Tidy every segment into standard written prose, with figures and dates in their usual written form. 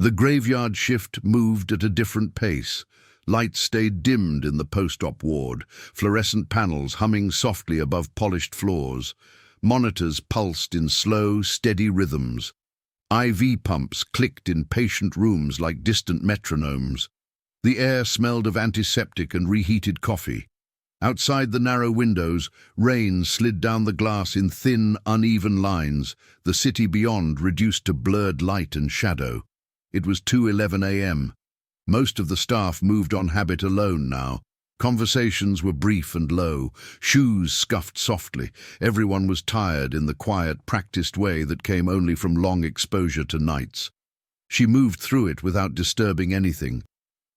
The graveyard shift moved at a different pace. Lights stayed dimmed in the post-op ward, fluorescent panels humming softly above polished floors. Monitors pulsed in slow, steady rhythms. IV pumps clicked in patient rooms like distant metronomes. The air smelled of antiseptic and reheated coffee. Outside the narrow windows, rain slid down the glass in thin, uneven lines, the city beyond reduced to blurred light and shadow. It was 2:11 a.m. Most of the staff moved on habit alone now. Conversations were brief and low. Shoes scuffed softly. Everyone was tired in the quiet, practiced way that came only from long exposure to nights. She moved through it without disturbing anything.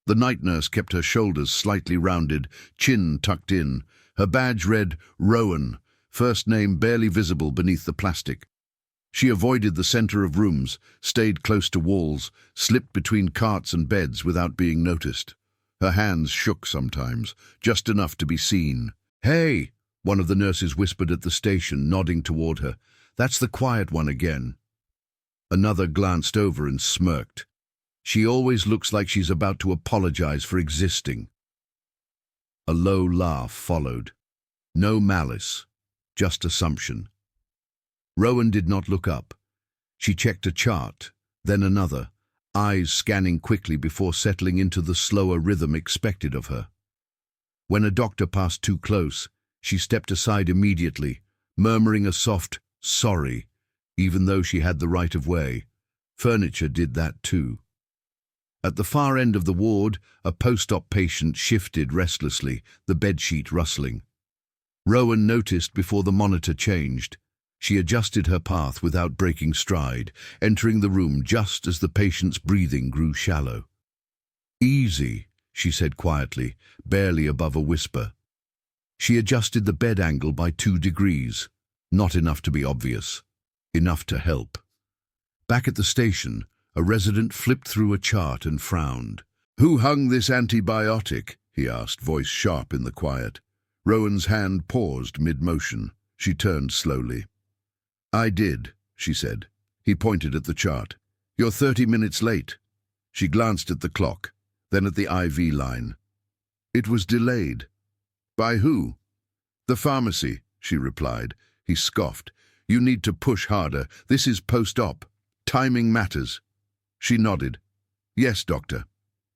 The night nurse kept her shoulders slightly rounded, chin tucked in. Her badge read Rowan, first name barely visible beneath the plastic. She avoided the center of rooms, stayed close to walls, slipped between carts and beds without being noticed. Her hands shook sometimes, just enough to be seen. "Hey!" one of the nurses whispered at the station, nodding toward her. "That's the quiet one again." Another glanced over and smirked. "She always looks like she's about to apologize for existing." A low laugh followed. No malice, just assumption. Rowan did not look up. She checked a chart, then another, eyes scanning quickly before settling into the slower rhythm expected of her. When a doctor passed too close, she stepped aside immediately, murmuring a soft, "sorry," even though she had the right of way. Furniture did that too. At the far end of the ward, a post-op patient shifted restlessly, the bedsheet rustling. Rowan noticed before the monitor changed. She adjusted her path without breaking stride, entering the room just as the patient's breathing grew shallow. "Easy," she said quietly, barely above a whisper. She adjusted the bed angle by 2 degrees, not enough to be obvious, enough to help. Back at the station, a resident flipped through a chart and frowned. "Who hung this antibiotic?" he asked, voice sharp in the quiet. Rowan's hand paused mid-motion. She turned slowly. "I did," she said. He pointed at the chart. "You're 30 minutes late." She glanced at the clock, then at the IV line. "It was delayed." "By who?" "The pharmacy," she replied. He scoffed. "You need to push harder. This is post-op. Timing matters." She nodded. "Yes, doctor."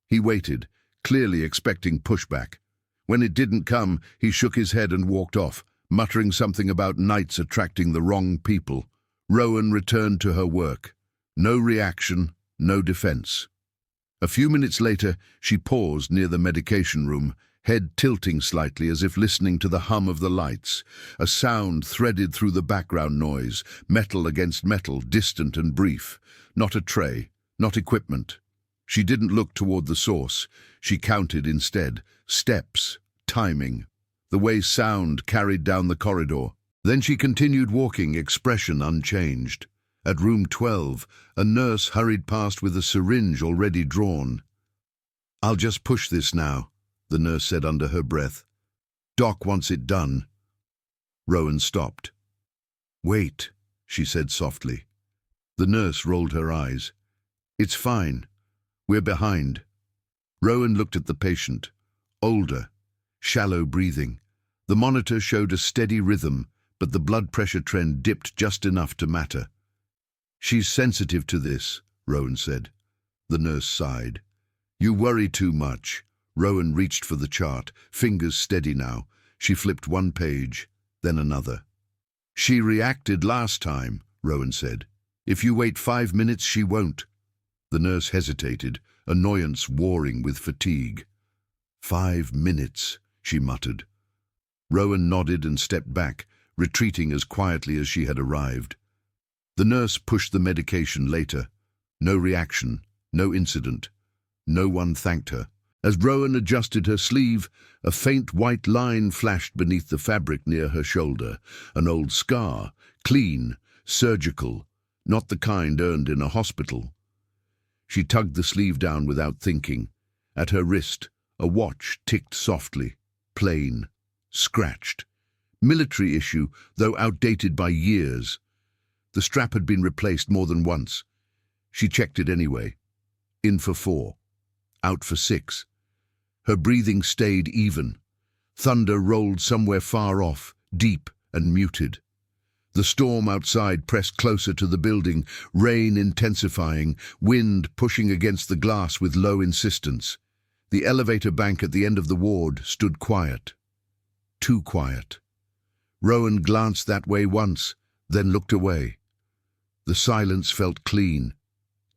He waited, clearly expecting pushback. When it didn't come, he shook his head and walked off, muttering something about nights attracting the wrong people. Rowan returned to her work. No reaction, no defense. A few minutes later, she paused near the medication room, head tilting slightly as if listening to the hum of the lights. A sound threaded through the background noise, metal against metal, distant and brief. Not a tray, not equipment. She didn't look toward the source. She counted instead. Steps, timing, the way sound carried down the corridor. Then she continued walking, expression unchanged. At room 12, a nurse hurried past with a syringe already drawn. "I'll just push this now," the nurse said under her breath. "Doc wants it done." Rowan stopped. "Wait," she said softly. The nurse rolled her eyes. "It's fine. We're behind." Rowan looked at the patient. Older, shallow breathing. The monitor showed a steady rhythm, but the blood pressure trend dipped just enough to matter. "She's sensitive to this," Rowan said. The nurse sighed. "You worry too much." Rowan reached for the chart, fingers steady now. She flipped one page, then another. "She reacted last time," Rowan said. "If you wait 5 minutes, she won't." The nurse hesitated, annoyance warring with fatigue. 5 minutes, she muttered. Rowan nodded and stepped back, retreating as quietly as she had arrived. The nurse pushed the medication later. No reaction, no incident. No one thanked her. As Rowan adjusted her sleeve, a faint white line flashed beneath the fabric near her shoulder. An old scar, clean, surgical, not the kind earned in a hospital. She tugged the sleeve down without thinking. At her wrist, a watch ticked softly, plain, scratched. Military issue, though outdated by years. The strap had been replaced more than once. She checked it anyway. In for 4. Out for 6. Her breathing stayed even. Thunder rolled somewhere far off, deep and muted. The storm outside pressed closer to the building, rain intensifying, wind pushing against the glass with low insistence. The elevator bank at the end of the ward stood quiet. Too quiet. Rowan glanced that way once, then looked away. The silence felt clean.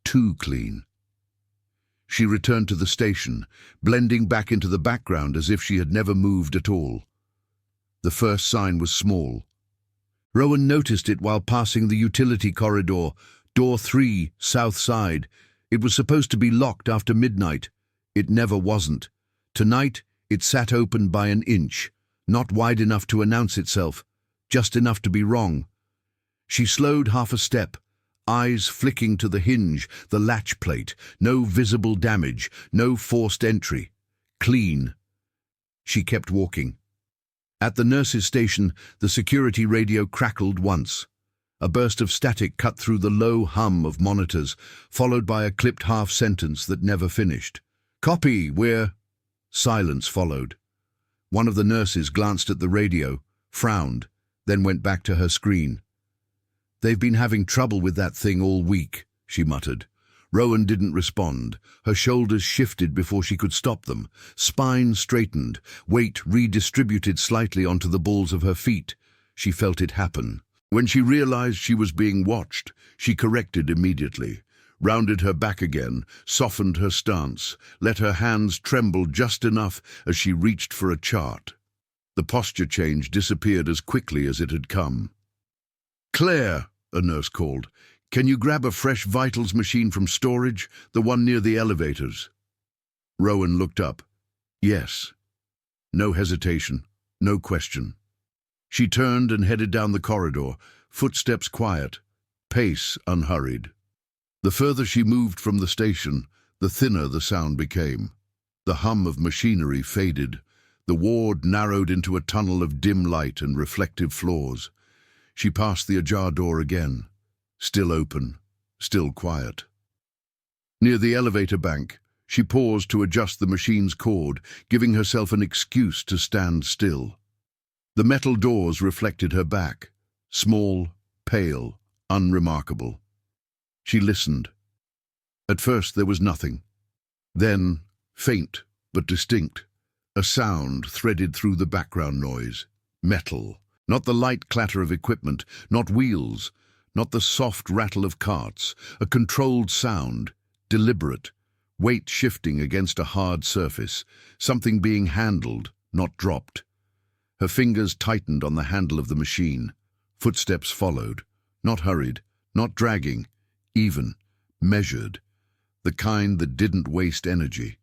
Too clean. She returned to the station, blending back into the background as if she had never moved at all. The first sign was small. Rowan noticed it while passing the utility corridor, door 3, south side. It was supposed to be locked after midnight. It never wasn't. Tonight, it sat open by an inch, not wide enough to announce itself, just enough to be wrong. She slowed half a step, eyes flicking to the hinge, the latch plate. No visible damage, no forced entry. Clean. She kept walking. At the nurse's station, the security radio crackled once. A burst of static cut through the low hum of monitors, followed by a clipped half-sentence that never finished. "Copy, we're—" Silence followed. One of the nurses glanced at the radio, frowned, then went back to her screen. "They've been having trouble with that thing all week," she muttered. Rowan didn't respond. Her shoulders shifted before she could stop them. Spine straightened, weight redistributed slightly onto the balls of her feet. She felt it happen. When she realized she was being watched, she corrected immediately, rounded her back again, softened her stance, let her hands tremble just enough as she reached for a chart. The posture change disappeared as quickly as it had come. "Claire," a nurse called, "can you grab a fresh vitals machine from storage, the one near the elevators?" Rowan looked up. Yes. No hesitation, no question. She turned and headed down the corridor, footsteps quiet, pace unhurried. The further she moved from the station, the thinner the sound became. The hum of machinery faded. The ward narrowed into a tunnel of dim light and reflective floors. She passed the ajar door again. Still open, still quiet. Near the elevator bank, she paused to adjust the machine's cord, giving herself an excuse to stand still. The metal doors reflected her back, small, pale, unremarkable. She listened. At first there was nothing. Then, faint but distinct, a sound threaded through the background noise. Metal. Not the light clatter of equipment, not wheels, not the soft rattle of carts. A controlled sound, deliberate, weight shifting against a hard surface, something being handled, not dropped. Her fingers tightened on the handle of the machine. Footsteps followed, not hurried, not dragging, even, measured, the kind that didn't waste energy.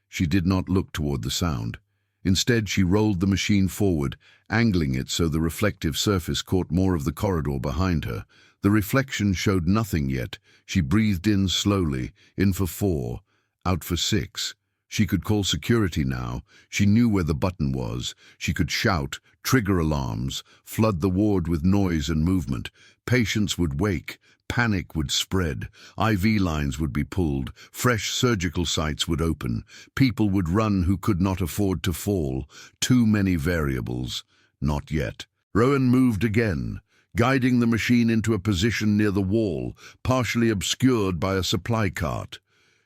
She did not look toward the sound. Instead, she rolled the machine forward, angling it so the reflective surface caught more of the corridor behind her. The reflection showed nothing yet. She breathed in slowly, in for 4, out for 6. She could call security now. She knew where the button was. She could shout, trigger alarms, flood the ward with noise and movement. Patients would wake. Panic would spread. IV lines would be pulled. Fresh surgical sites would open. People would run who could not afford to fall. Too many variables. Not yet. Rowan moved again, guiding the machine into a position near the wall, partially obscured by a supply cart.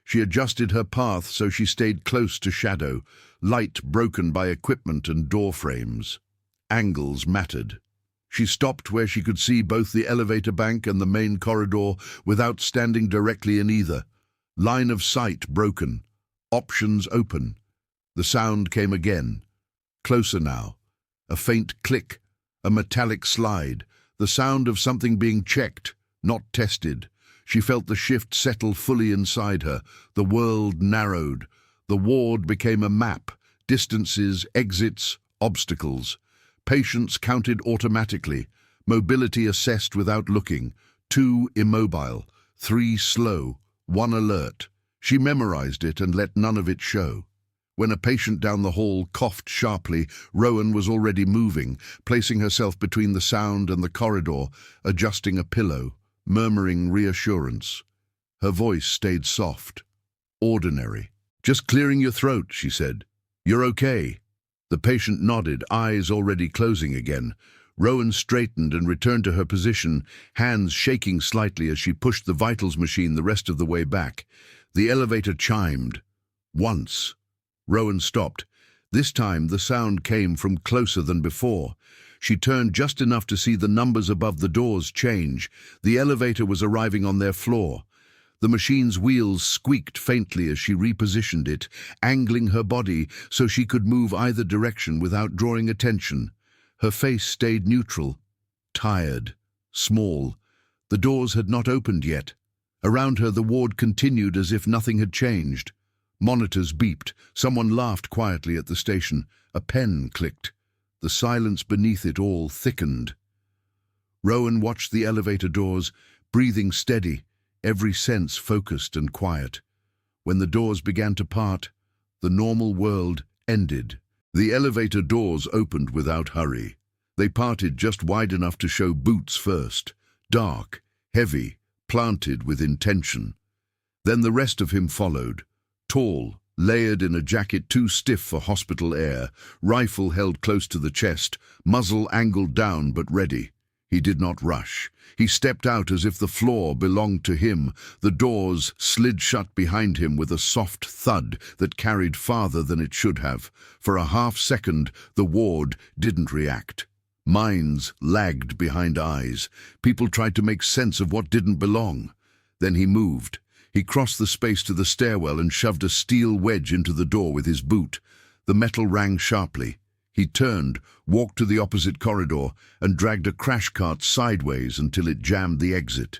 She adjusted her path so she stayed close to shadow, light broken by equipment and door frames. Angles mattered. She stopped where she could see both the elevator bank and the main corridor without standing directly in either. Line of sight broken. Options open. The sound came again. Closer now. A faint click. A metallic slide. The sound of something being checked, not tested. She felt the shift settle fully inside her. The world narrowed. The ward became a map. Distances, exits, obstacles. Patients counted automatically, mobility assessed without looking, 2 immobile, 3 slow, 1 alert. She memorized it and let none of it show. When a patient down the hall coughed sharply, Rowan was already moving, placing herself between the sound and the corridor, adjusting a pillow, murmuring reassurance. Her voice stayed soft, Ordinary. "Just clearing your throat," she said. "You're okay." The patient nodded, eyes already closing again. Rowan straightened and returned to her position, hands shaking slightly as she pushed the vitals machine the rest of the way back. The elevator chimed. Once. Rowan stopped. This time the sound came from closer than before. She turned just enough to see the numbers above the doors change. The elevator was arriving on their floor. The machine's wheels squeaked faintly as she repositioned it, angling her body so she could move either direction without drawing attention. Her face stayed neutral, tired, small. The doors had not opened yet. Around her the ward continued as if nothing had changed. Monitors beeped. Someone laughed quietly at the station. A pen clicked. The silence beneath it all thickened. Rowan watched the elevator doors, breathing steady, every sense focused and quiet. When the doors began to part, the normal world ended. The elevator doors opened without hurry. They parted just wide enough to show boots first, dark, heavy, planted with intention. Then the rest of him followed, tall, layered in a jacket too stiff for hospital air, rifle held close to the chest, muzzle angled down but ready. He did not rush. He stepped out as if the floor belonged to him. The doors slid shut behind him with a soft thud that carried farther than it should have. For a half-second, the ward didn't react. Minds lagged behind eyes. People tried to make sense of what didn't belong. Then he moved. He crossed the space to the stairwell and shoved a steel wedge into the door with his boot. The metal rang sharply. He turned, walked to the opposite corridor, and dragged a crash cart sideways until it jammed the exit.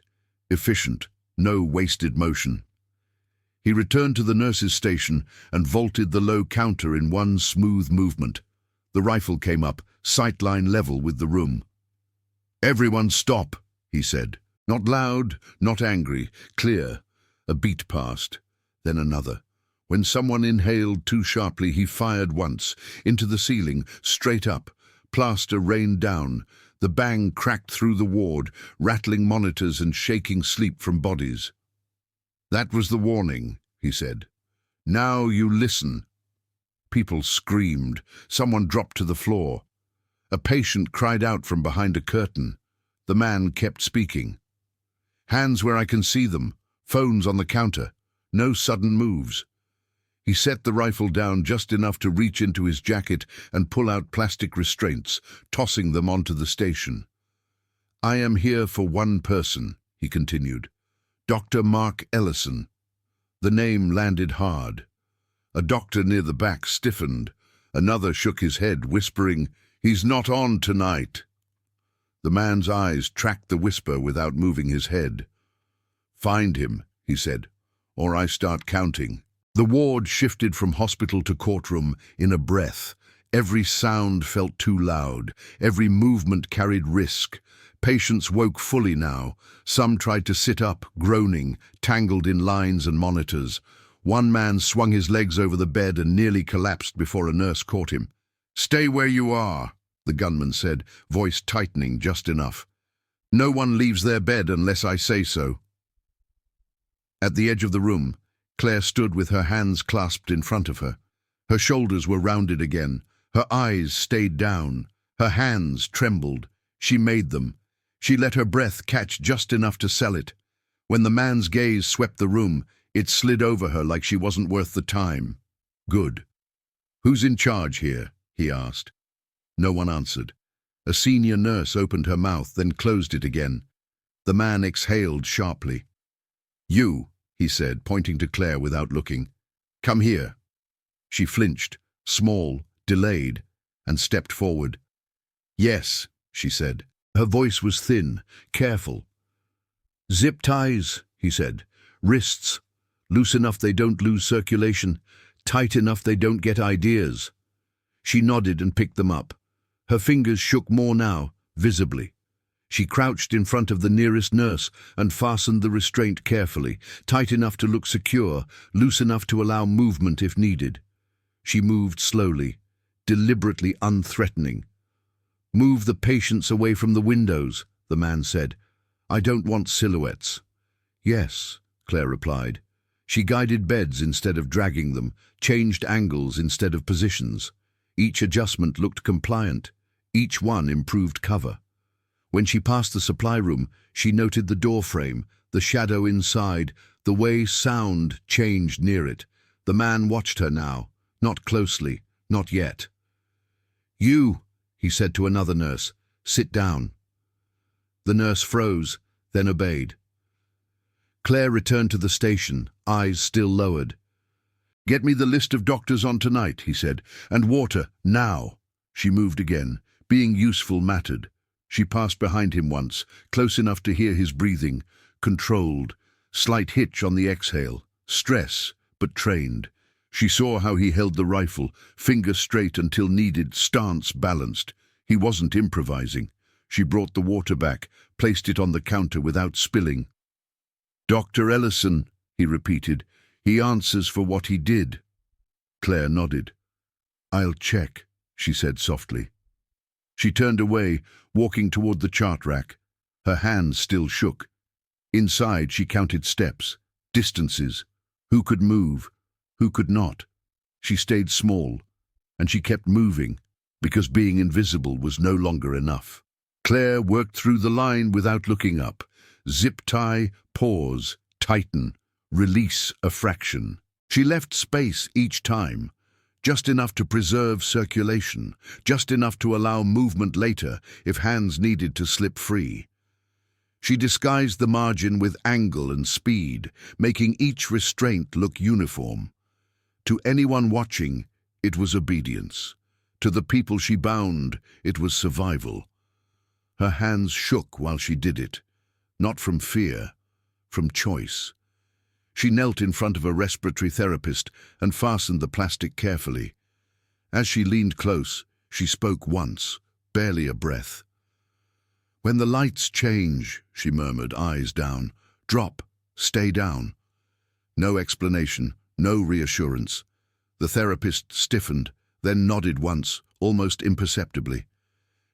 Efficient, no wasted motion. He returned to the nurse's station and vaulted the low counter in one smooth movement. The rifle came up, sightline level with the room. "Everyone stop," he said. Not loud, not angry, clear. A beat passed, then another. When someone inhaled too sharply, he fired once, into the ceiling, straight up. Plaster rained down. The bang cracked through the ward, rattling monitors and shaking sleep from bodies. "That was the warning," he said. "Now you listen." People screamed. Someone dropped to the floor. A patient cried out from behind a curtain. The man kept speaking. "Hands where I can see them. Phones on the counter. No sudden moves." He set the rifle down just enough to reach into his jacket and pull out plastic restraints, tossing them onto the station. "I am here for one person," he continued. "Dr. Mark Ellison." The name landed hard. A doctor near the back stiffened. Another shook his head, whispering, "He's not on tonight." The man's eyes tracked the whisper without moving his head. "Find him," he said, "or I start counting." The ward shifted from hospital to courtroom in a breath. Every sound felt too loud. Every movement carried risk. Patients woke fully now. Some tried to sit up, groaning, tangled in lines and monitors. One man swung his legs over the bed and nearly collapsed before a nurse caught him. "Stay where you are," the gunman said, voice tightening just enough. "No one leaves their bed unless I say so." At the edge of the room, Claire stood with her hands clasped in front of her. Her shoulders were rounded again. Her eyes stayed down. Her hands trembled. She made them. She let her breath catch just enough to sell it. When the man's gaze swept the room, it slid over her like she wasn't worth the time. "Good. Who's in charge here?" he asked. No one answered. A senior nurse opened her mouth, then closed it again. The man exhaled sharply. "You," he said, pointing to Claire without looking. "Come here." She flinched, small, delayed, and stepped forward. "Yes," she said. Her voice was thin, careful. "Zip ties," he said. "Wrists. Loose enough they don't lose circulation. Tight enough they don't get ideas." She nodded and picked them up. Her fingers shook more now, visibly. She crouched in front of the nearest nurse and fastened the restraint carefully, tight enough to look secure, loose enough to allow movement if needed. She moved slowly, deliberately unthreatening. "Move the patients away from the windows," the man said. "I don't want silhouettes." "Yes," Claire replied. She guided beds instead of dragging them, changed angles instead of positions. Each adjustment looked compliant. Each one improved cover. When she passed the supply room, she noted the door frame, the shadow inside, the way sound changed near it. The man watched her now, not closely, not yet. "You," he said to another nurse, "sit down." The nurse froze, then obeyed. Claire returned to the station, eyes still lowered. "Get me the list of doctors on tonight," he said, "and water, now." She moved again. Being useful mattered. She passed behind him once, close enough to hear his breathing, controlled, slight hitch on the exhale, stress, but trained. She saw how he held the rifle, finger straight until needed, stance balanced. He wasn't improvising. She brought the water back, placed it on the counter without spilling. "Dr. Ellison," he repeated. "He answers for what he did." Claire nodded. "I'll check," she said softly. She turned away, walking toward the chart rack. Her hands still shook. Inside, she counted steps, distances, who could move, who could not. She stayed small, and she kept moving, because being invisible was no longer enough. Claire worked through the line without looking up. Zip tie, pause, tighten, release a fraction. She left space each time, just enough to preserve circulation, just enough to allow movement later if hands needed to slip free. She disguised the margin with angle and speed, making each restraint look uniform. To anyone watching, it was obedience. To the people she bound, it was survival. Her hands shook while she did it, not from fear, from choice. She knelt in front of a respiratory therapist and fastened the plastic carefully. As she leaned close, she spoke once, barely a breath. "When the lights change," she murmured, eyes down. "Drop, stay down." No explanation, no reassurance. The therapist stiffened, then nodded once, almost imperceptibly.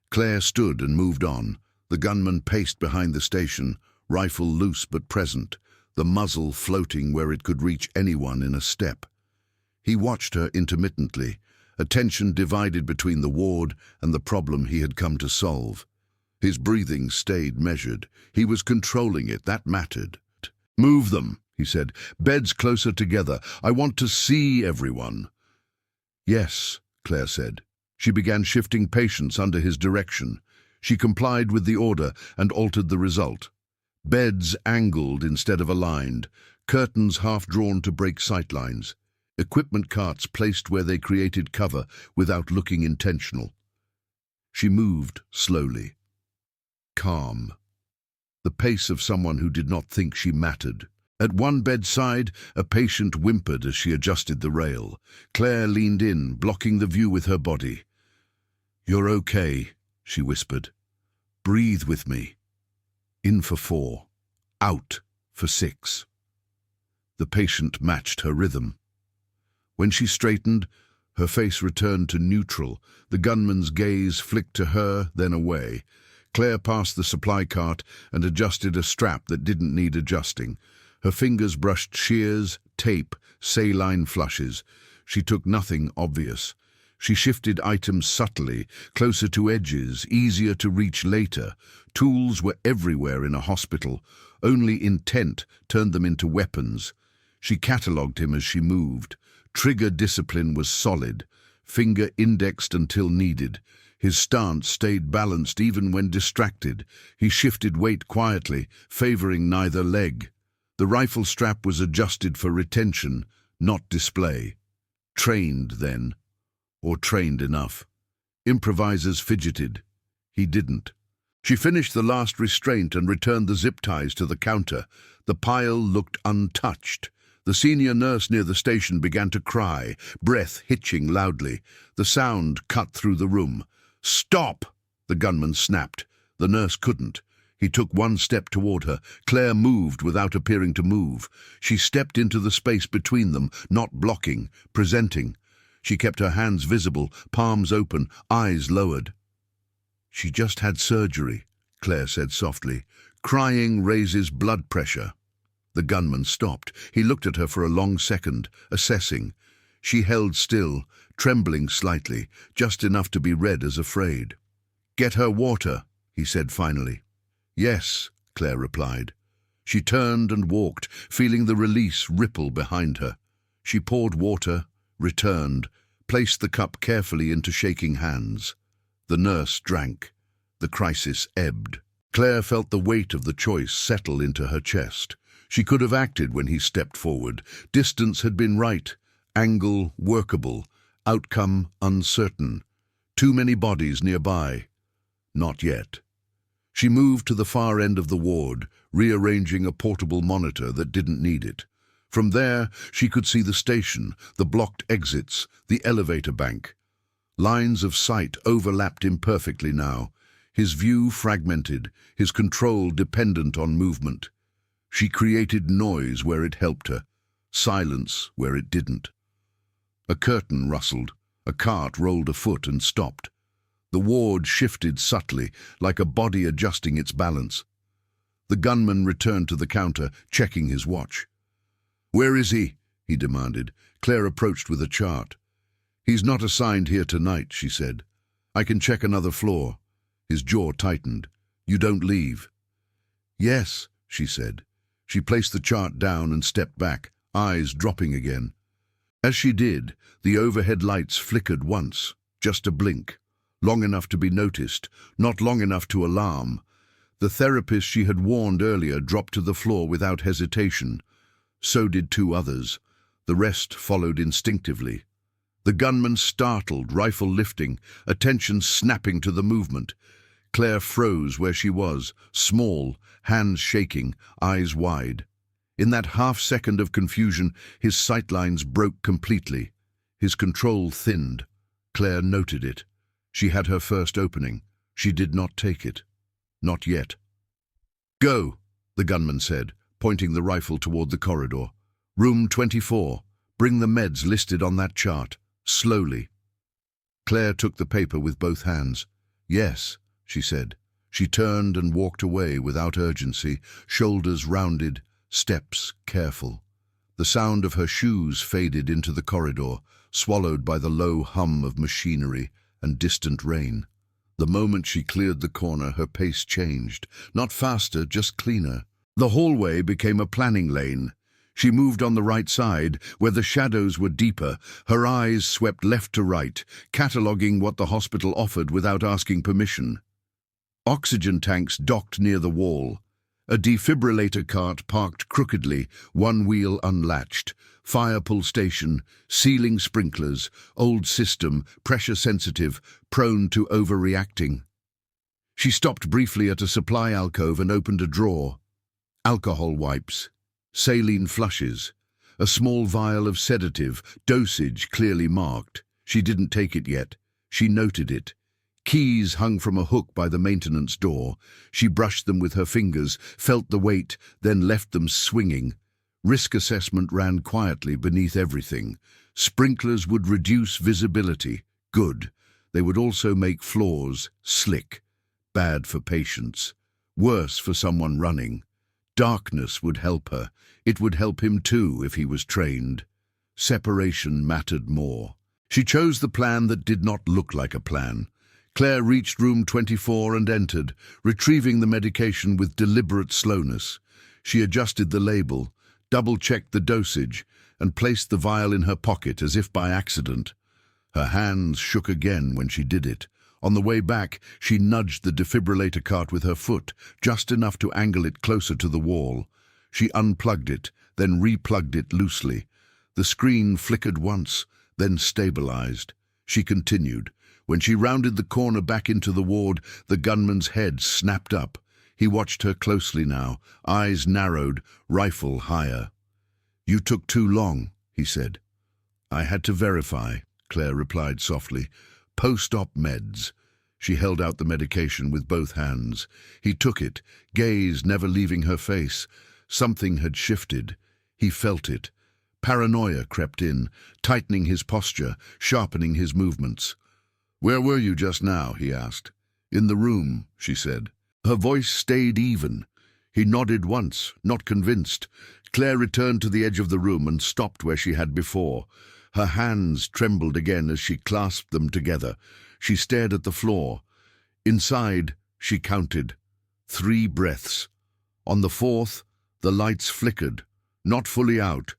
Claire stood and moved on. The gunman paced behind the station, rifle loose but present, the muzzle floating where it could reach anyone in a step. He watched her intermittently, attention divided between the ward and the problem he had come to solve. His breathing stayed measured. He was controlling it, that mattered. "Move them," he said. "Beds closer together. I want to see everyone." "Yes," Claire said. She began shifting patients under his direction. She complied with the order and altered the result. Beds angled instead of aligned, curtains half-drawn to break sightlines, equipment carts placed where they created cover without looking intentional. She moved slowly, calm, the pace of someone who did not think she mattered. At one bedside, a patient whimpered as she adjusted the rail. Claire leaned in, blocking the view with her body. "You're okay," she whispered. "Breathe with me. In for 4, out for 6. The patient matched her rhythm. When she straightened, her face returned to neutral. The gunman's gaze flicked to her, then away. Claire passed the supply cart and adjusted a strap that didn't need adjusting. Her fingers brushed shears, tape, saline flushes. She took nothing obvious. She shifted items subtly, closer to edges, easier to reach later. Tools were everywhere in a hospital. Only intent turned them into weapons. She catalogued him as she moved. Trigger discipline was solid, finger indexed until needed. His stance stayed balanced even when distracted. He shifted weight quietly, favoring neither leg. The rifle strap was adjusted for retention, not display. Trained, then. Or trained enough. Improvisers fidgeted. He didn't. She finished the last restraint and returned the zip ties to the counter. The pile looked untouched. The senior nurse near the station began to cry, breath hitching loudly. The sound cut through the room. "Stop!" the gunman snapped. The nurse couldn't. He took one step toward her. Claire moved without appearing to move. She stepped into the space between them, not blocking, presenting. She kept her hands visible, palms open, eyes lowered. "She just had surgery," Claire said softly. "Crying raises blood pressure." The gunman stopped. He looked at her for a long second, assessing. She held still, trembling slightly, just enough to be read as afraid. "Get her water," he said finally. "Yes," Claire replied. She turned and walked, feeling the release ripple behind her. She poured water, returned, placed the cup carefully into shaking hands. The nurse drank. The crisis ebbed. Claire felt the weight of the choice settle into her chest. She could have acted when he stepped forward. Distance had been right, angle workable, outcome uncertain. Too many bodies nearby. Not yet. She moved to the far end of the ward, rearranging a portable monitor that didn't need it. From there, she could see the station, the blocked exits, the elevator bank. Lines of sight overlapped imperfectly now, his view fragmented, his control dependent on movement. She created noise where it helped her, silence where it didn't. A curtain rustled, a cart rolled a foot and stopped. The ward shifted subtly, like a body adjusting its balance. The gunman returned to the counter, checking his watch. "Where is he?" he demanded. Claire approached with a chart. "He's not assigned here tonight," she said. "I can check another floor." His jaw tightened. "You don't leave." "Yes," she said. She placed the chart down and stepped back, eyes dropping again. As she did, the overhead lights flickered once, just a blink, long enough to be noticed, not long enough to alarm. The therapist she had warned earlier dropped to the floor without hesitation. So did two others. The rest followed instinctively. The gunman startled, rifle lifting, attention snapping to the movement. Claire froze where she was, small, hands shaking, eyes wide. In that half-second of confusion, his sightlines broke completely. His control thinned. Claire noted it. She had her first opening. She did not take it. Not yet. "Go," the gunman said, pointing the rifle toward the corridor. "Room 24. Bring the meds listed on that chart. Slowly." Claire took the paper with both hands. "Yes," she said. She turned and walked away without urgency, shoulders rounded, steps careful. The sound of her shoes faded into the corridor, swallowed by the low hum of machinery and distant rain. The moment she cleared the corner, her pace changed. Not faster, just cleaner. The hallway became a planning lane. She moved on the right side, where the shadows were deeper. Her eyes swept left to right, cataloguing what the hospital offered without asking permission. Oxygen tanks docked near the wall. A defibrillator cart parked crookedly, one wheel unlatched. Fire pull station, ceiling sprinklers, old system, pressure-sensitive, prone to overreacting. She stopped briefly at a supply alcove and opened a drawer. Alcohol wipes, saline flushes, a small vial of sedative, dosage clearly marked. She didn't take it yet. She noted it. Keys hung from a hook by the maintenance door. She brushed them with her fingers, felt the weight, then left them swinging. Risk assessment ran quietly beneath everything. Sprinklers would reduce visibility. Good. They would also make floors slick. Bad for patients. Worse for someone running. Darkness would help her. It would help him too if he was trained. Separation mattered more. She chose the plan that did not look like a plan. Claire reached room 24 and entered, retrieving the medication with deliberate slowness. She adjusted the label, double-checked the dosage, and placed the vial in her pocket as if by accident. Her hands shook again when she did it. On the way back, she nudged the defibrillator cart with her foot, just enough to angle it closer to the wall. She unplugged it, then replugged it loosely. The screen flickered once, then stabilized. She continued. When she rounded the corner back into the ward, the gunman's head snapped up. He watched her closely now, eyes narrowed, rifle higher. "You took too long," he said. "I had to verify," Claire replied softly. "Post-op meds." She held out the medication with both hands. He took it, gaze never leaving her face. Something had shifted. He felt it. Paranoia crept in, tightening his posture, sharpening his movements. "Where were you just now?" he asked. "In the room," she said. Her voice stayed even. He nodded once, not convinced. Claire returned to the edge of the room and stopped where she had before. Her hands trembled again as she clasped them together. She stared at the floor. Inside, she counted 3 breaths. On the 4th, the lights flickered, not fully out,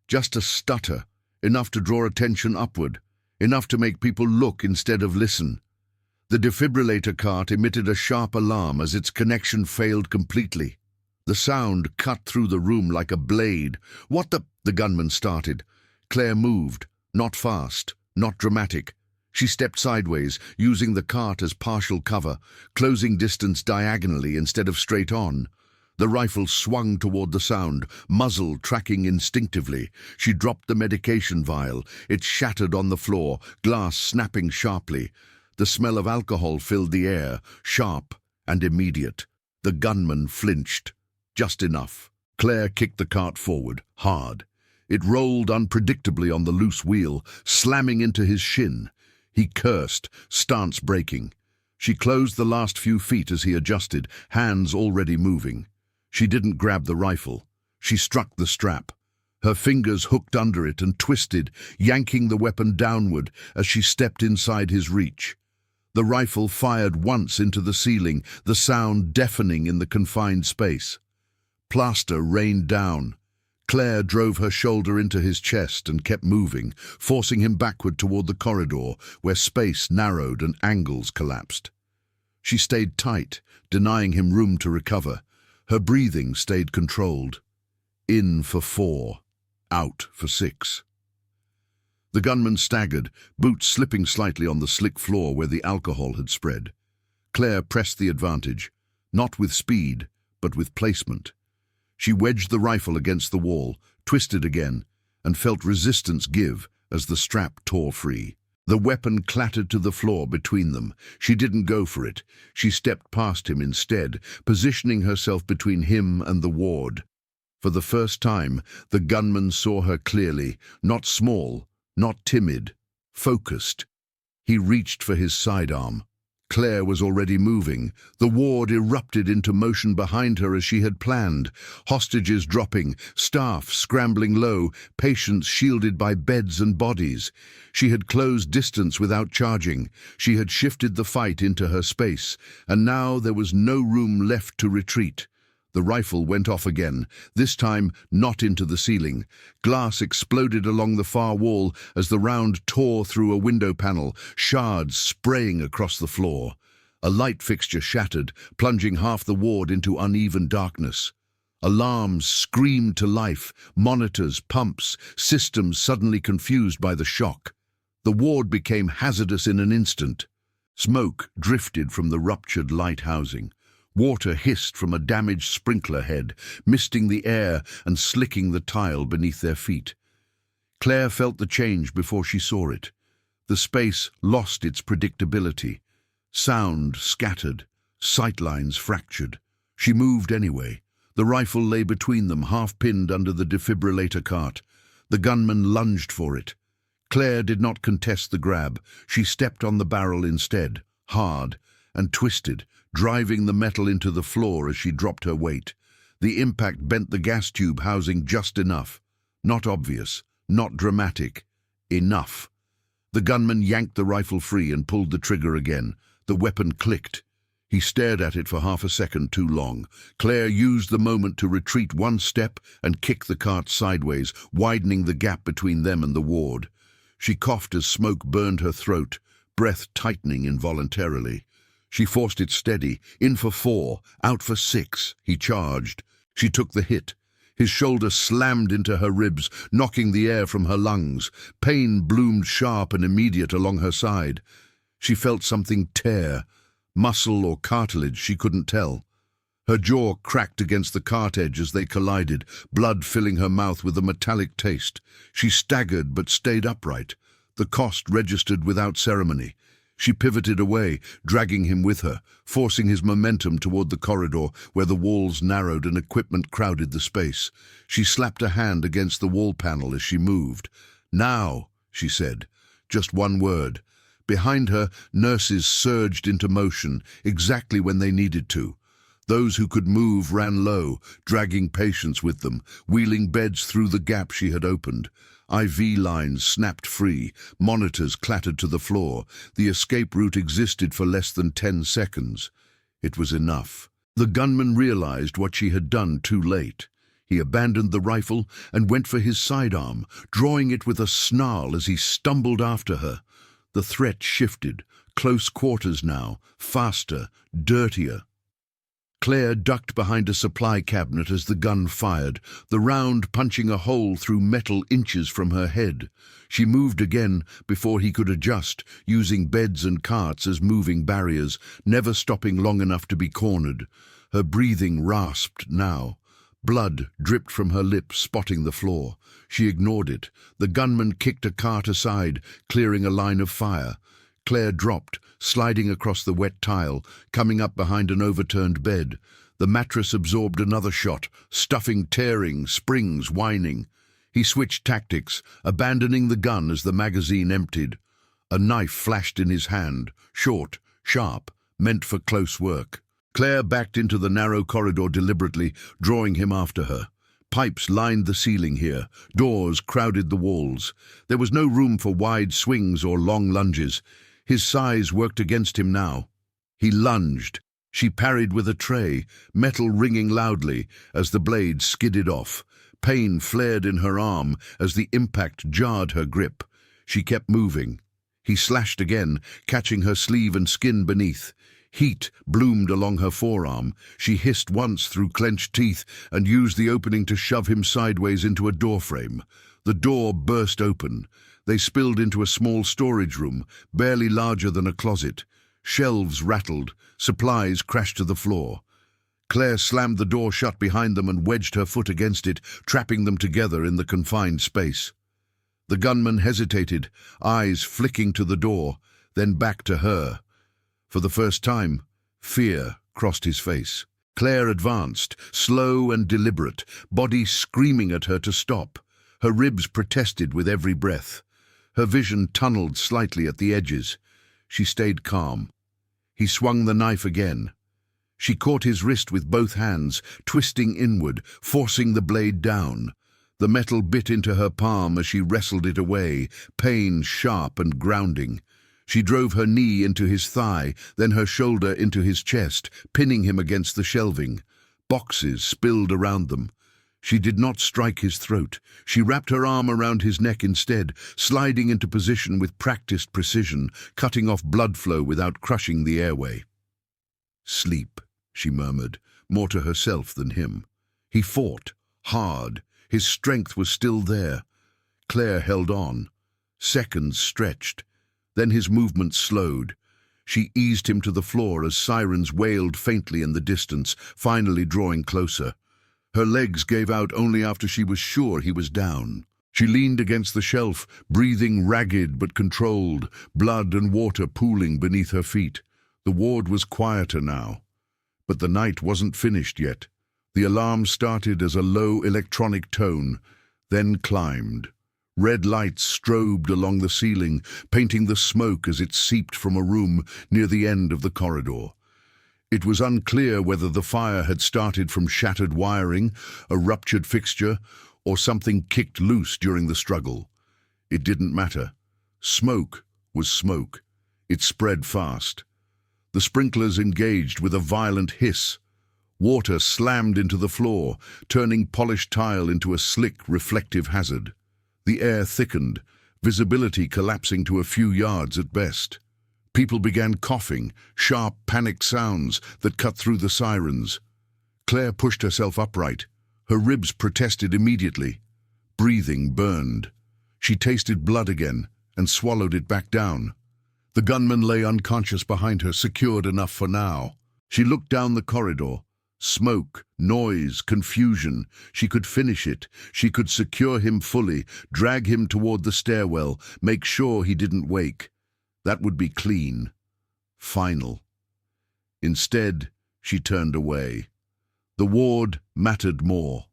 just a stutter, enough to draw attention upward, enough to make people look instead of listen. The defibrillator cart emitted a sharp alarm as its connection failed completely. The sound cut through the room like a blade. "What the gunman started. Claire moved, not fast, not dramatic. She stepped sideways, using the cart as partial cover, closing distance diagonally instead of straight on. The rifle swung toward the sound, muzzle tracking instinctively. She dropped the medication vial. It shattered on the floor, glass snapping sharply. The smell of alcohol filled the air, sharp and immediate. The gunman flinched. Just enough. Claire kicked the cart forward, hard. It rolled unpredictably on the loose wheel, slamming into his shin. He cursed, stance breaking. She closed the last few feet as he adjusted, hands already moving. She didn't grab the rifle. She struck the strap. Her fingers hooked under it and twisted, yanking the weapon downward as she stepped inside his reach. The rifle fired once into the ceiling, the sound deafening in the confined space. Plaster rained down. Claire drove her shoulder into his chest and kept moving, forcing him backward toward the corridor, where space narrowed and angles collapsed. She stayed tight, denying him room to recover. Her breathing stayed controlled. In for 4, out for 6. The gunman staggered, boots slipping slightly on the slick floor where the alcohol had spread. Claire pressed the advantage, not with speed, but with placement. She wedged the rifle against the wall, twisted again, and felt resistance give as the strap tore free. The weapon clattered to the floor between them. She didn't go for it. She stepped past him instead, positioning herself between him and the ward. For the first time, the gunman saw her clearly, not small, not timid, focused. He reached for his sidearm. Claire was already moving. The ward erupted into motion behind her as she had planned. Hostages dropping, staff scrambling low, patients shielded by beds and bodies. She had closed distance without charging. She had shifted the fight into her space, and now there was no room left to retreat. The rifle went off again, this time not into the ceiling. Glass exploded along the far wall as the round tore through a window panel, shards spraying across the floor. A light fixture shattered, plunging half the ward into uneven darkness. Alarms screamed to life, monitors, pumps, systems suddenly confused by the shock. The ward became hazardous in an instant. Smoke drifted from the ruptured light housing. Water hissed from a damaged sprinkler head, misting the air and slicking the tile beneath their feet. Claire felt the change before she saw it. The space lost its predictability. Sound scattered, sightlines fractured. She moved anyway. The rifle lay between them, half-pinned under the defibrillator cart. The gunman lunged for it. Claire did not contest the grab. She stepped on the barrel instead, hard, and twisted, driving the metal into the floor as she dropped her weight. The impact bent the gas tube housing just enough. Not obvious, not dramatic. Enough. The gunman yanked the rifle free and pulled the trigger again. The weapon clicked. He stared at it for half a second too long. Claire used the moment to retreat one step and kick the cart sideways, widening the gap between them and the ward. She coughed as smoke burned her throat, breath tightening involuntarily. She forced it steady, in for 4, out for 6, he charged. She took the hit. His shoulder slammed into her ribs, knocking the air from her lungs. Pain bloomed sharp and immediate along her side. She felt something tear, muscle or cartilage, she couldn't tell. Her jaw cracked against the cart edge as they collided, blood filling her mouth with a metallic taste. She staggered but stayed upright. The cost registered without ceremony. She pivoted away, dragging him with her, forcing his momentum toward the corridor where the walls narrowed and equipment crowded the space. She slapped a hand against the wall panel as she moved. "Now," she said. Just one word. Behind her, nurses surged into motion, exactly when they needed to. Those who could move ran low, dragging patients with them, wheeling beds through the gap she had opened. IV lines snapped free, monitors clattered to the floor. The escape route existed for less than 10 seconds. It was enough. The gunman realized what she had done too late. He abandoned the rifle and went for his sidearm, drawing it with a snarl as he stumbled after her. The threat shifted, close quarters now, faster, dirtier. Claire ducked behind a supply cabinet as the gun fired, the round punching a hole through metal inches from her head. She moved again before he could adjust, using beds and carts as moving barriers, never stopping long enough to be cornered. Her breathing rasped now. Blood dripped from her lips, spotting the floor. She ignored it. The gunman kicked a cart aside, clearing a line of fire. Claire dropped, sliding across the wet tile, coming up behind an overturned bed. The mattress absorbed another shot, stuffing, tearing, springs whining. He switched tactics, abandoning the gun as the magazine emptied. A knife flashed in his hand, short, sharp, meant for close work. Claire backed into the narrow corridor deliberately, drawing him after her. Pipes lined the ceiling here. Doors crowded the walls. There was no room for wide swings or long lunges. His size worked against him now. He lunged. She parried with a tray, metal ringing loudly as the blade skidded off. Pain flared in her arm as the impact jarred her grip. She kept moving. He slashed again, catching her sleeve and skin beneath. Heat bloomed along her forearm. She hissed once through clenched teeth and used the opening to shove him sideways into a doorframe. The door burst open. They spilled into a small storage room, barely larger than a closet. Shelves rattled. Supplies crashed to the floor. Claire slammed the door shut behind them and wedged her foot against it, trapping them together in the confined space. The gunman hesitated, eyes flicking to the door, then back to her. For the first time, fear crossed his face. Claire advanced, slow and deliberate, body screaming at her to stop. Her ribs protested with every breath. Her vision tunneled slightly at the edges. She stayed calm. He swung the knife again. She caught his wrist with both hands, twisting inward, forcing the blade down. The metal bit into her palm as she wrestled it away, pain sharp and grounding. She drove her knee into his thigh, then her shoulder into his chest, pinning him against the shelving. Boxes spilled around them. She did not strike his throat. She wrapped her arm around his neck instead, sliding into position with practiced precision, cutting off blood flow without crushing the airway. "Sleep," she murmured, more to herself than him. He fought, hard. His strength was still there. Claire held on. Seconds stretched. Then his movement slowed. She eased him to the floor as sirens wailed faintly in the distance, finally drawing closer. Her legs gave out only after she was sure he was down. She leaned against the shelf, breathing ragged but controlled, blood and water pooling beneath her feet. The ward was quieter now. But the night wasn't finished yet. The alarm started as a low electronic tone, then climbed. Red lights strobed along the ceiling, painting the smoke as it seeped from a room near the end of the corridor. It was unclear whether the fire had started from shattered wiring, a ruptured fixture, or something kicked loose during the struggle. It didn't matter. Smoke was smoke. It spread fast. The sprinklers engaged with a violent hiss. Water slammed into the floor, turning polished tile into a slick, reflective hazard. The air thickened, visibility collapsing to a few yards at best. People began coughing, sharp, panicked sounds that cut through the sirens. Claire pushed herself upright. Her ribs protested immediately. Breathing burned. She tasted blood again and swallowed it back down. The gunman lay unconscious behind her, secured enough for now. She looked down the corridor. Smoke, noise, confusion. She could finish it. She could secure him fully, drag him toward the stairwell, make sure he didn't wake. That would be clean. Final. Instead, she turned away. The ward mattered more.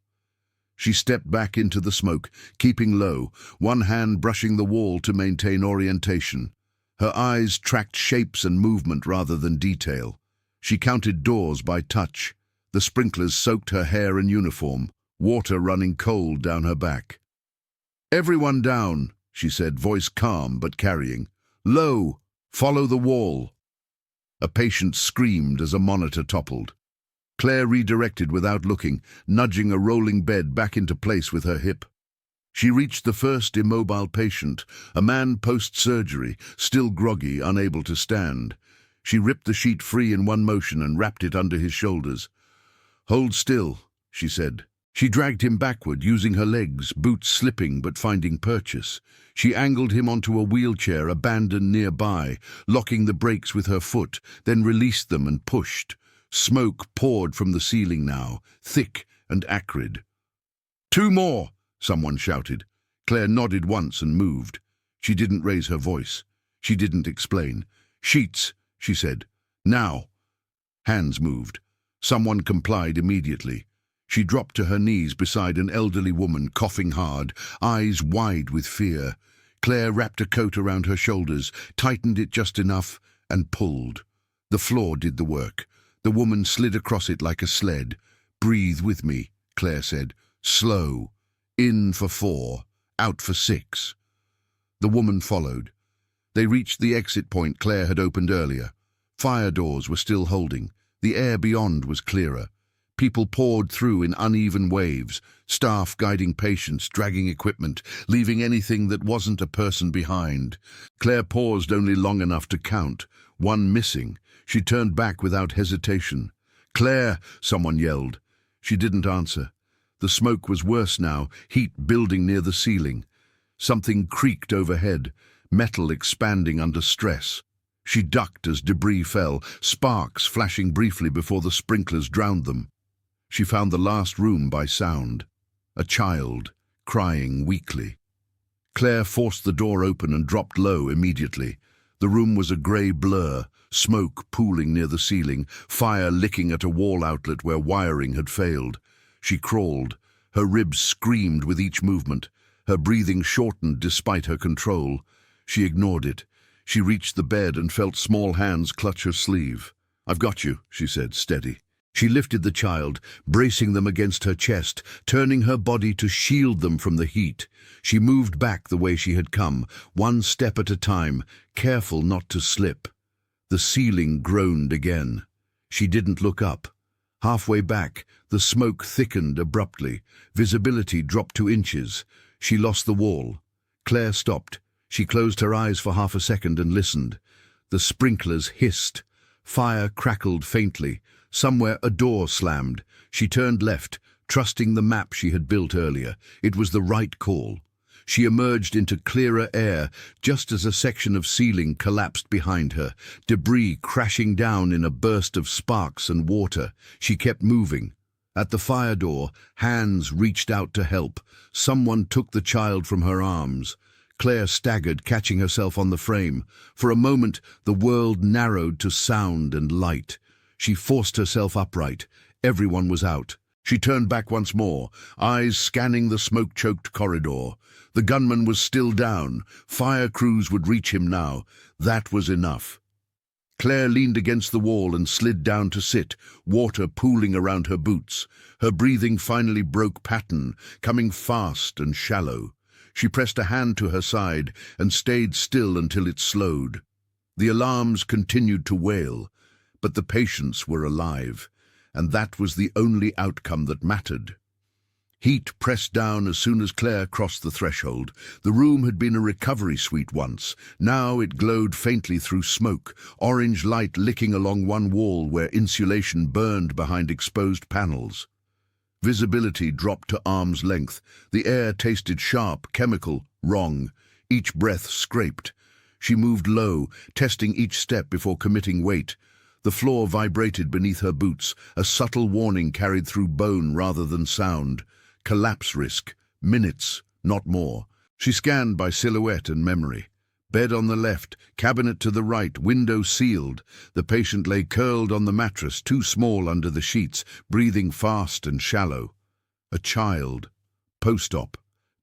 She stepped back into the smoke, keeping low, one hand brushing the wall to maintain orientation. Her eyes tracked shapes and movement rather than detail. She counted doors by touch. The sprinklers soaked her hair and uniform, water running cold down her back. "Everyone down," she said, voice calm but carrying. "Low, follow the wall." A patient screamed as a monitor toppled. Claire redirected without looking, nudging a rolling bed back into place with her hip. She reached the first immobile patient, a man post-surgery, still groggy, unable to stand. She ripped the sheet free in one motion and wrapped it under his shoulders. "Hold still," she said. She dragged him backward, using her legs, boots slipping but finding purchase. She angled him onto a wheelchair abandoned nearby, locking the brakes with her foot, then released them and pushed. Smoke poured from the ceiling now, thick and acrid. "Two more!" someone shouted. Claire nodded once and moved. She didn't raise her voice. She didn't explain. "Sheets," she said. "Now." Hands moved. Someone complied immediately. She dropped to her knees beside an elderly woman, coughing hard, eyes wide with fear. Claire wrapped a coat around her shoulders, tightened it just enough, and pulled. The floor did the work. The woman slid across it like a sled. "Breathe with me," Claire said. "Slow. In for 4, out for 6. The woman followed. They reached the exit point Claire had opened earlier. Fire doors were still holding. The air beyond was clearer. People poured through in uneven waves, staff guiding patients, dragging equipment, leaving anything that wasn't a person behind. Claire paused only long enough to count. One missing. She turned back without hesitation. "Claire!" someone yelled. She didn't answer. The smoke was worse now, heat building near the ceiling. Something creaked overhead, metal expanding under stress. She ducked as debris fell, sparks flashing briefly before the sprinklers drowned them. She found the last room by sound. A child, crying weakly. Claire forced the door open and dropped low immediately. The room was a grey blur, smoke pooling near the ceiling, fire licking at a wall outlet where wiring had failed. She crawled. Her ribs screamed with each movement. Her breathing shortened despite her control. She ignored it. She reached the bed and felt small hands clutch her sleeve. "I've got you," she said, steady. She lifted the child, bracing them against her chest, turning her body to shield them from the heat. She moved back the way she had come, one step at a time, careful not to slip. The ceiling groaned again. She didn't look up. Halfway back, the smoke thickened abruptly. Visibility dropped to inches. She lost the wall. Claire stopped. She closed her eyes for half a second and listened. The sprinklers hissed. Fire crackled faintly. Somewhere a door slammed. She turned left, trusting the map she had built earlier. It was the right call. She emerged into clearer air just as a section of ceiling collapsed behind her, debris crashing down in a burst of sparks and water. She kept moving. At the fire door, hands reached out to help. Someone took the child from her arms. Claire staggered, catching herself on the frame. For a moment, the world narrowed to sound and light. She forced herself upright. Everyone was out. She turned back once more, eyes scanning the smoke-choked corridor. The gunman was still down. Fire crews would reach him now. That was enough. Claire leaned against the wall and slid down to sit, water pooling around her boots. Her breathing finally broke pattern, coming fast and shallow. She pressed a hand to her side and stayed still until it slowed. The alarms continued to wail, but the patients were alive, and that was the only outcome that mattered. Heat pressed down as soon as Claire crossed the threshold. The room had been a recovery suite once. Now it glowed faintly through smoke, orange light licking along one wall where insulation burned behind exposed panels. Visibility dropped to arm's length. The air tasted sharp, chemical, wrong. Each breath scraped. She moved low, testing each step before committing weight. The floor vibrated beneath her boots, a subtle warning carried through bone rather than sound. Collapse risk. Minutes, not more. She scanned by silhouette and memory. Bed on the left, cabinet to the right, window sealed. The patient lay curled on the mattress, too small under the sheets, breathing fast and shallow. A child. Post-op.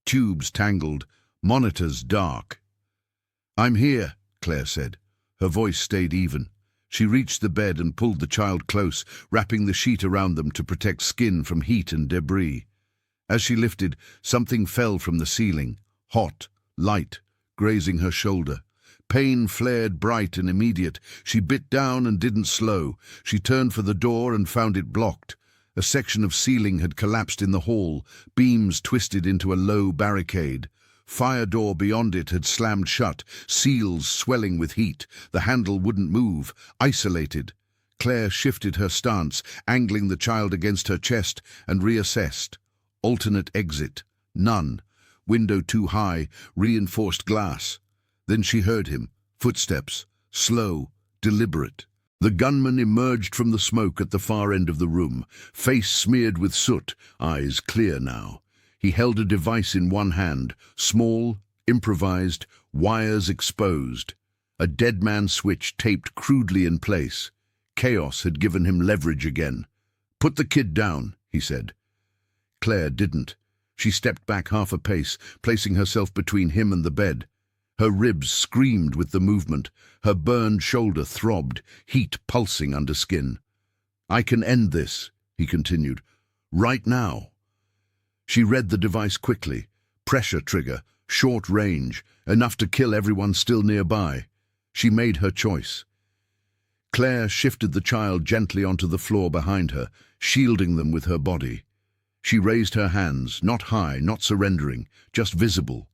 Tubes tangled. Monitors dark. "I'm here," Claire said. Her voice stayed even. She reached the bed and pulled the child close, wrapping the sheet around them to protect skin from heat and debris. As she lifted, something fell from the ceiling, hot, light, grazing her shoulder. Pain flared bright and immediate. She bit down and didn't slow. She turned for the door and found it blocked. A section of ceiling had collapsed in the hall, beams twisted into a low barricade. Fire door beyond it had slammed shut, seals swelling with heat. The handle wouldn't move, isolated. Claire shifted her stance, angling the child against her chest, and reassessed. Alternate exit. None. Window too high, reinforced glass. Then she heard him. Footsteps. Slow, deliberate. The gunman emerged from the smoke at the far end of the room, face smeared with soot, eyes clear now. He held a device in one hand, small, improvised, wires exposed. A dead man switch taped crudely in place. Chaos had given him leverage again. "Put the kid down," he said. Claire didn't. She stepped back half a pace, placing herself between him and the bed. Her ribs screamed with the movement. Her burned shoulder throbbed, heat pulsing under skin. "I can end this," he continued. "Right now." She read the device quickly. Pressure trigger, short range, enough to kill everyone still nearby. She made her choice. Claire shifted the child gently onto the floor behind her, shielding them with her body. She raised her hands, not high, not surrendering, just visible.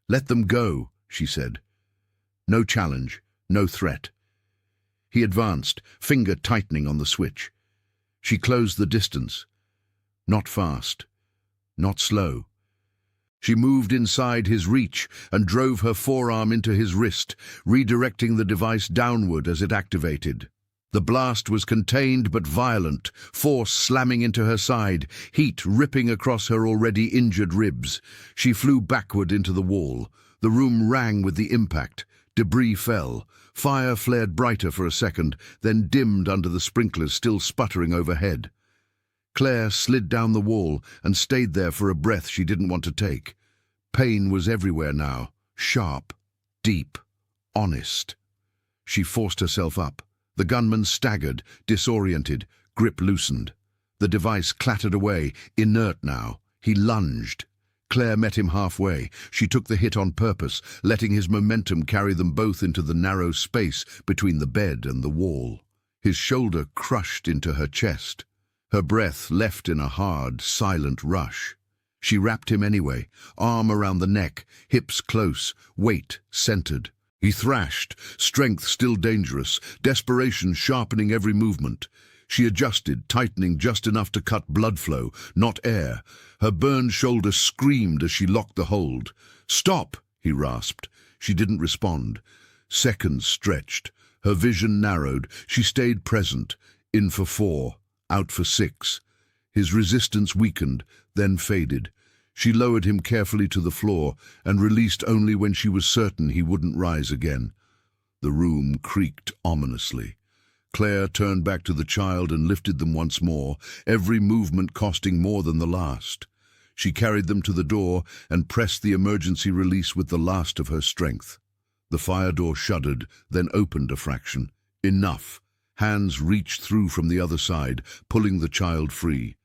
"Let them go," she said. No challenge, no threat. He advanced, finger tightening on the switch. She closed the distance. Not fast. Not slow. She moved inside his reach and drove her forearm into his wrist, redirecting the device downward as it activated. The blast was contained but violent, force slamming into her side, heat ripping across her already injured ribs. She flew backward into the wall. The room rang with the impact. Debris fell. Fire flared brighter for a second, then dimmed under the sprinklers still sputtering overhead. Claire slid down the wall and stayed there for a breath she didn't want to take. Pain was everywhere now, sharp, deep, honest. She forced herself up. The gunman staggered, disoriented, grip loosened. The device clattered away, inert now. He lunged. Claire met him halfway. She took the hit on purpose, letting his momentum carry them both into the narrow space between the bed and the wall. His shoulder crushed into her chest. Her breath left in a hard, silent rush. She wrapped him anyway, arm around the neck, hips close, weight centered. He thrashed, strength still dangerous, desperation sharpening every movement. She adjusted, tightening just enough to cut blood flow, not air. Her burned shoulder screamed as she locked the hold. "Stop!" he rasped. She didn't respond. Seconds stretched. Her vision narrowed. She stayed present. In for 4. Out for 6. His resistance weakened, then faded. She lowered him carefully to the floor and released only when she was certain he wouldn't rise again. The room creaked ominously. Claire turned back to the child and lifted them once more, every movement costing more than the last. She carried them to the door and pressed the emergency release with the last of her strength. The fire door shuddered, then opened a fraction. Enough. Hands reached through from the other side, pulling the child free.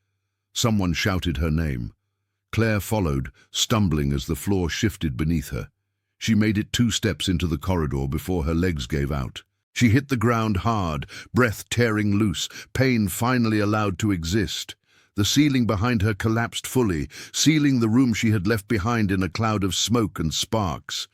Someone shouted her name. Claire followed, stumbling as the floor shifted beneath her. She made it 2 steps into the corridor before her legs gave out. She hit the ground hard, breath tearing loose, pain finally allowed to exist. The ceiling behind her collapsed fully, sealing the room she had left behind in a cloud of smoke and sparks.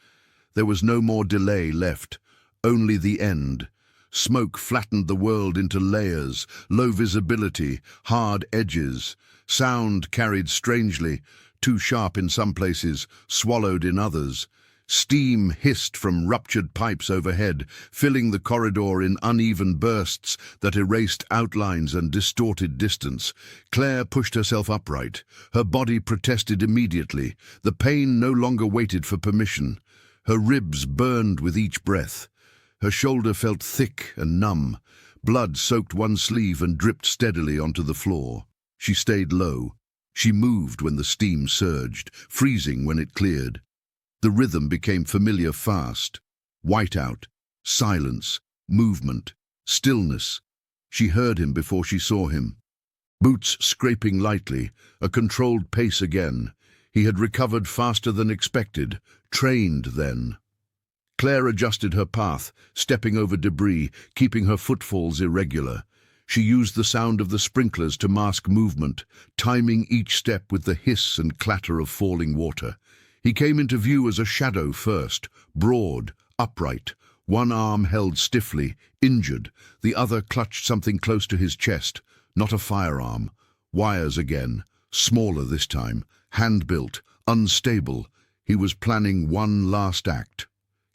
There was no more delay left, only the end. Smoke flattened the world into layers, low visibility, hard edges. Sound carried strangely, too sharp in some places, swallowed in others. Steam hissed from ruptured pipes overhead, filling the corridor in uneven bursts that erased outlines and distorted distance. Claire pushed herself upright. Her body protested immediately. The pain no longer waited for permission. Her ribs burned with each breath. Her shoulder felt thick and numb. Blood soaked one sleeve and dripped steadily onto the floor. She stayed low. She moved when the steam surged, freezing when it cleared. The rhythm became familiar fast. Whiteout, silence, movement, Stillness. She heard him before she saw him. Boots scraping lightly, a controlled pace again. He had recovered faster than expected, trained then. Claire adjusted her path, stepping over debris, keeping her footfalls irregular. She used the sound of the sprinklers to mask movement, timing each step with the hiss and clatter of falling water. He came into view as a shadow first, broad, upright, one arm held stiffly, injured, the other clutched something close to his chest, not a firearm. Wires again, smaller this time, hand-built, unstable. He was planning one last act.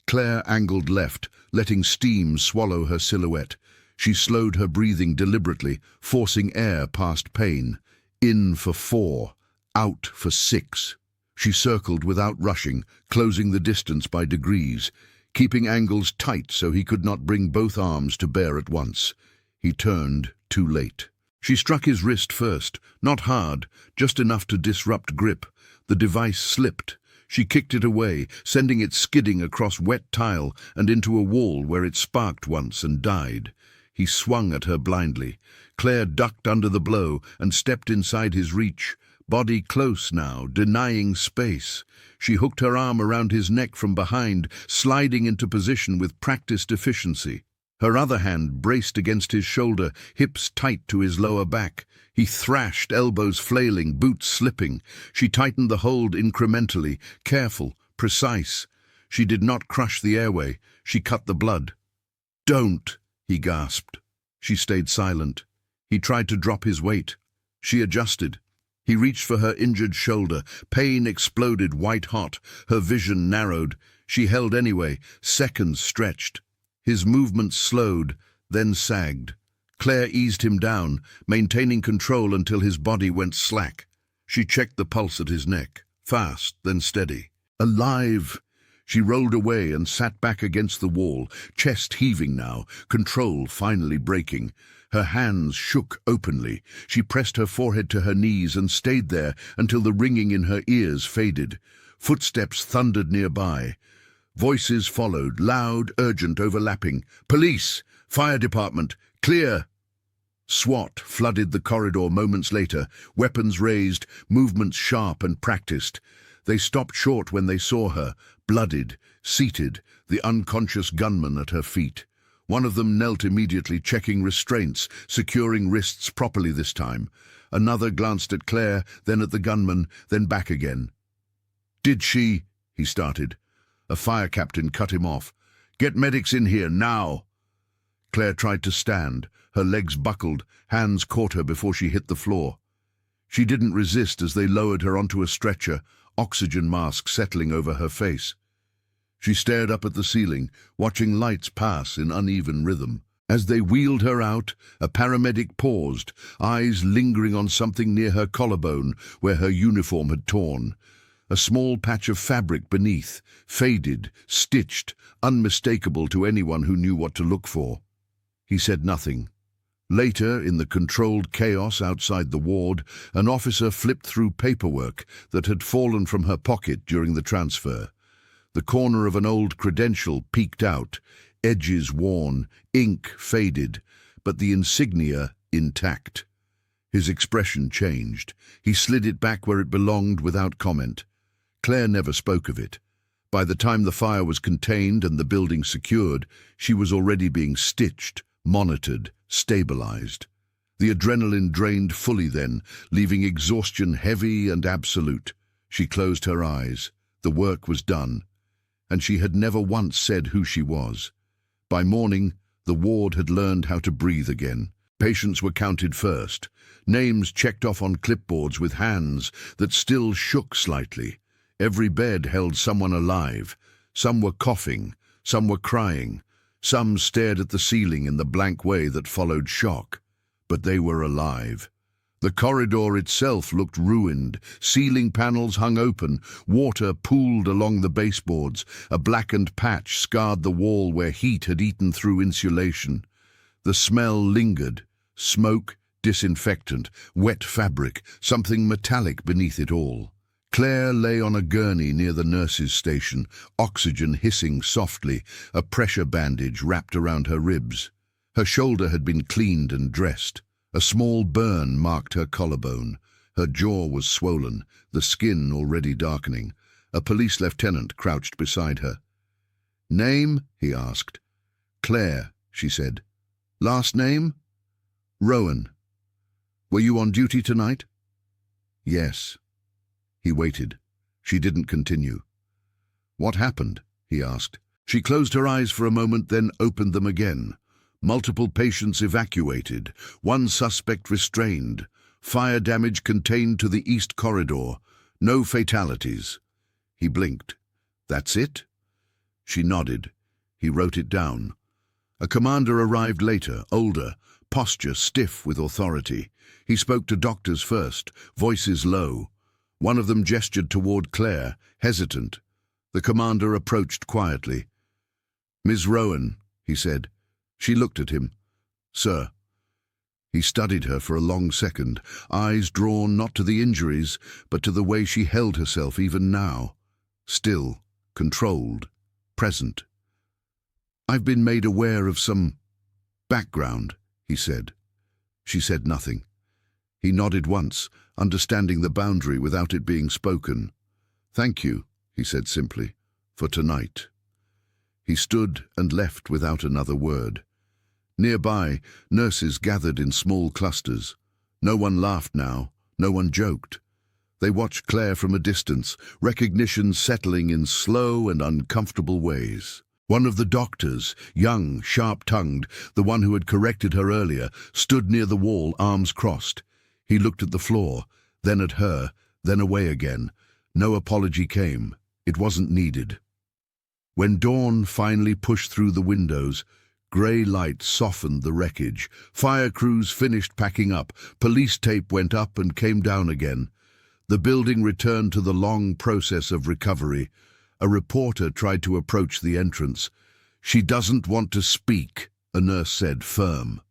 Claire angled left, letting steam swallow her silhouette. She slowed her breathing deliberately, forcing air past pain. In for 4, out for 6. She circled without rushing, closing the distance by degrees, keeping angles tight so he could not bring both arms to bear at once. He turned too late. She struck his wrist first, not hard, just enough to disrupt grip. The device slipped. She kicked it away, sending it skidding across wet tile and into a wall where it sparked once and died. He swung at her blindly. Claire ducked under the blow and stepped inside his reach, body close now, denying space. She hooked her arm around his neck from behind, sliding into position with practiced efficiency. Her other hand braced against his shoulder, hips tight to his lower back. He thrashed, elbows flailing, boots slipping. She tightened the hold incrementally, careful, precise. She did not crush the airway. She cut the blood. "Don't," he gasped. She stayed silent. He tried to drop his weight. She adjusted. He reached for her injured shoulder. Pain exploded white-hot. Her vision narrowed. She held anyway, seconds stretched. His movements slowed, then sagged. Claire eased him down, maintaining control until his body went slack. She checked the pulse at his neck, fast, then steady. Alive! She rolled away and sat back against the wall, chest heaving now, control finally breaking. Her hands shook openly. She pressed her forehead to her knees and stayed there until the ringing in her ears faded. Footsteps thundered nearby. Voices followed, loud, urgent, overlapping. "Police! Fire department! Clear!" SWAT flooded the corridor moments later, weapons raised, movements sharp and practiced. They stopped short when they saw her, bloodied, seated, the unconscious gunman at her feet. One of them knelt immediately, checking restraints, securing wrists properly this time. Another glanced at Claire, then at the gunman, then back again. "Did she—" he started. A fire captain cut him off. "Get medics in here, now!" Claire tried to stand. Her legs buckled, hands caught her before she hit the floor. She didn't resist as they lowered her onto a stretcher, oxygen mask settling over her face. She stared up at the ceiling, watching lights pass in uneven rhythm. As they wheeled her out, a paramedic paused, eyes lingering on something near her collarbone where her uniform had torn. A small patch of fabric beneath, faded, stitched, unmistakable to anyone who knew what to look for. He said nothing. Later, in the controlled chaos outside the ward, an officer flipped through paperwork that had fallen from her pocket during the transfer. The corner of an old credential peeked out, edges worn, ink faded, but the insignia intact. His expression changed. He slid it back where it belonged without comment. Claire never spoke of it. By the time the fire was contained and the building secured, she was already being stitched, monitored, stabilized. The adrenaline drained fully then, leaving exhaustion heavy and absolute. She closed her eyes. The work was done. And she had never once said who she was. By morning, the ward had learned how to breathe again. Patients were counted first, names checked off on clipboards with hands that still shook slightly. Every bed held someone alive. Some were coughing, some were crying, some stared at the ceiling in the blank way that followed shock. But they were alive. The corridor itself looked ruined. Ceiling panels hung open, water pooled along the baseboards. A blackened patch scarred the wall where heat had eaten through insulation. The smell lingered. Smoke, disinfectant, wet fabric, something metallic beneath it all. Claire lay on a gurney near the nurse's station, oxygen hissing softly, a pressure bandage wrapped around her ribs. Her shoulder had been cleaned and dressed. A small burn marked her collarbone. Her jaw was swollen, the skin already darkening. A police lieutenant crouched beside her. "Name?" he asked. "Claire," she said. "Last name?" "Rowan." "Were you on duty tonight?" "Yes." He waited. She didn't continue. "What happened?" he asked. She closed her eyes for a moment, then opened them again. Multiple patients evacuated, one suspect restrained, fire damage contained to the east corridor, no fatalities. He blinked. "That's it?" She nodded. He wrote it down. A commander arrived later, older, posture stiff with authority. He spoke to doctors first, voices low. One of them gestured toward Claire, hesitant. The commander approached quietly. "Ms. Rowan," he said. She looked at him. "Sir." He studied her for a long second, eyes drawn not to the injuries, but to the way she held herself even now. Still, controlled, present. "I've been made aware of some background," he said. She said nothing. He nodded once, understanding the boundary without it being spoken. "Thank you," he said simply, "for tonight." He stood and left without another word. Nearby, nurses gathered in small clusters. No one laughed now, no one joked. They watched Claire from a distance, recognition settling in slow and uncomfortable ways. One of the doctors, young, sharp-tongued, the one who had corrected her earlier, stood near the wall, arms crossed. He looked at the floor, then at her, then away again. No apology came. It wasn't needed. When dawn finally pushed through the windows, grey light softened the wreckage. Fire crews finished packing up. Police tape went up and came down again. The building returned to the long process of recovery. A reporter tried to approach the entrance. "She doesn't want to speak," a nurse said, firm.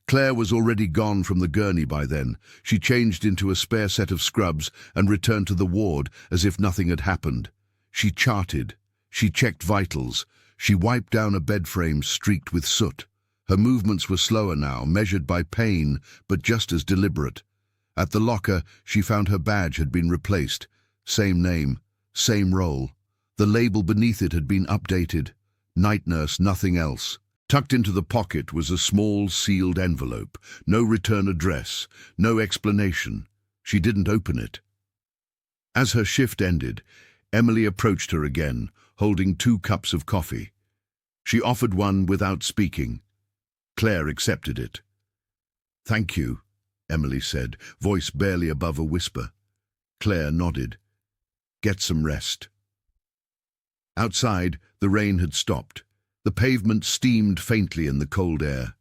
Claire was already gone from the gurney by then. She changed into a spare set of scrubs and returned to the ward as if nothing had happened. She charted. She checked vitals. She wiped down a bed frame streaked with soot. Her movements were slower now, measured by pain, but just as deliberate. At the locker, she found her badge had been replaced. Same name, same role. The label beneath it had been updated. Night nurse, nothing else. Tucked into the pocket was a small sealed envelope. No return address, no explanation. She didn't open it. As her shift ended, Emily approached her again, holding 2 cups of coffee. She offered one without speaking. Claire accepted it. "Thank you," Emily said, voice barely above a whisper. Claire nodded. "Get some rest." Outside, the rain had stopped. The pavement steamed faintly in the cold air.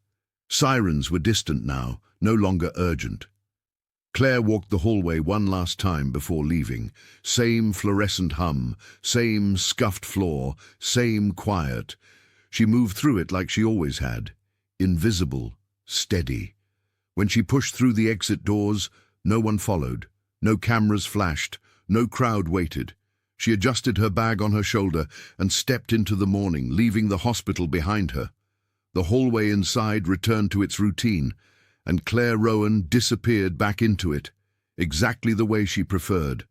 Sirens were distant now, no longer urgent. Claire walked the hallway one last time before leaving. Same fluorescent hum, same scuffed floor, same quiet. She moved through it like she always had. Invisible, steady. When she pushed through the exit doors, no one followed. No cameras flashed. No crowd waited. She adjusted her bag on her shoulder and stepped into the morning, leaving the hospital behind her. The hallway inside returned to its routine, and Claire Rowan disappeared back into it, exactly the way she preferred.